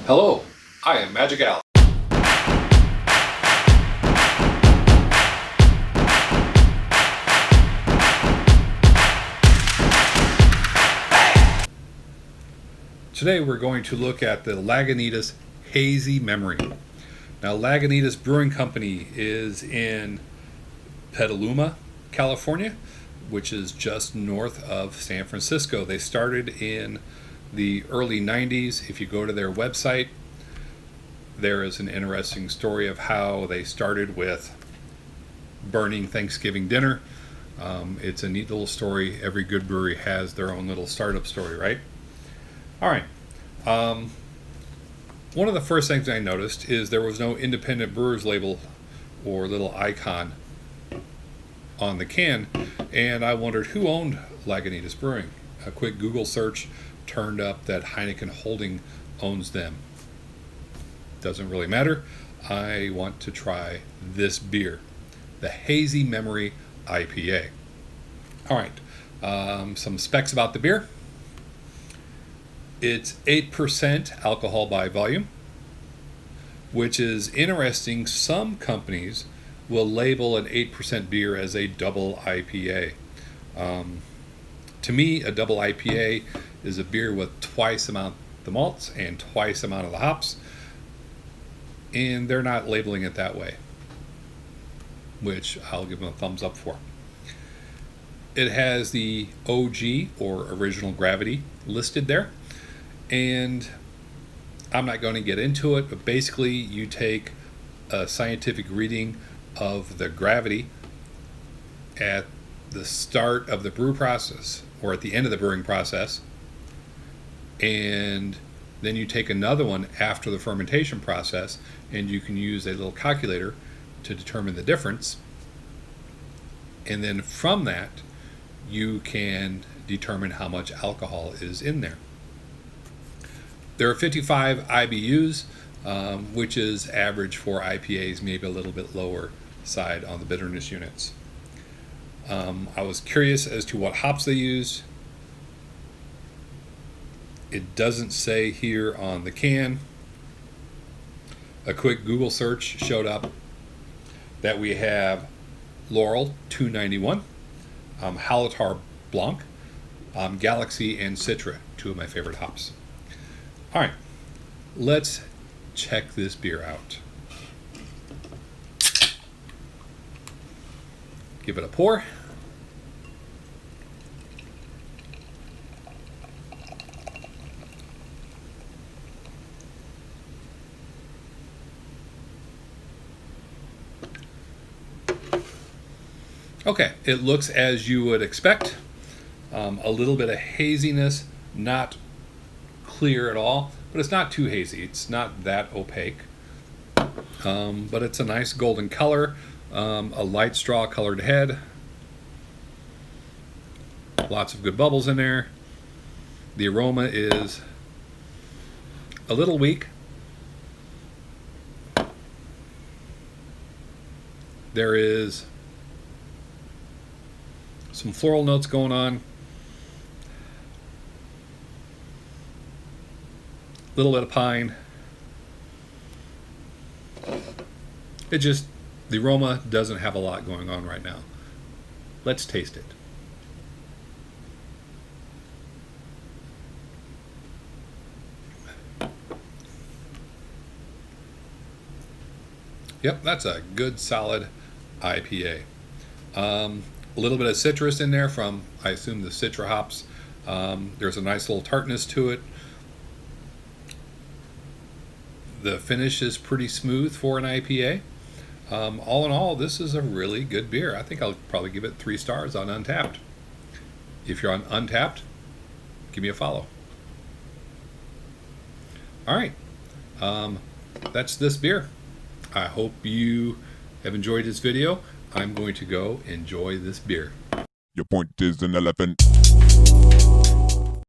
Hello, I am Magic Al. Today we're going to look at the Lagunitas Hazy Memory. Now, Lagunitas Brewing Company is in Petaluma, California, which is just north of San Francisco. They started in the early 90s. If you go to their website, there is an interesting story of how they started with burning Thanksgiving dinner. It's a neat little story. Every good brewery has their own little startup story, right? All right. One of the first things I noticed is there was no independent brewers label or little icon on the can, and I wondered who owned Lagunitas Brewing. A quick Google search turned up that Heineken Holding owns them. Doesn't really matter. I want to try this beer, the Hazy Memory IPA. All right, some specs about the beer. It's 8% alcohol by volume, which is interesting. Some companies will label an 8% beer as a double IPA. To me, a double IPA is a beer with twice the amount of the malts and twice the amount of the hops, and they're not labeling it that way, which I'll give them a thumbs up for. It has the OG or original gravity listed there, and I'm not going to get into it, but basically you take a scientific reading of the gravity at the start of the brew process or at the end of the brewing process, and then you take another one after the fermentation process, and you can use a little calculator to determine the difference, and then from that you can determine how much alcohol is in there. There are 55 IBUs, which is average for IPAs, maybe a little bit lower side on the bitterness units. I was curious as to what hops they used. It doesn't say here on the can. A quick Google search showed up that we have Laurel 291, Hallertau Blanc, Galaxy, and Citra, two of my favorite hops. All right, let's check this beer out. Give it a pour. Okay, it looks as you would expect. A little bit of haziness, not clear at all, but it's not too hazy. It's not that opaque, but it's a nice golden color, a light straw colored head, lots of good bubbles in there. The aroma is a little weak. There is some floral notes going on, a little bit of pine. The aroma doesn't have a lot going on right now. Let's taste it. Yep, that's a good solid IPA. A little bit of citrus in there from, I assume, the Citra hops. There's a nice little tartness to it. The finish is pretty smooth for an IPA. All in all, this is a really good beer. I think I'll probably give it 3 stars on Untappd. If you're on Untappd, give me a follow. All right, that's this beer. I hope you have enjoyed this video. I'm going to go enjoy this beer. Your point is an elephant.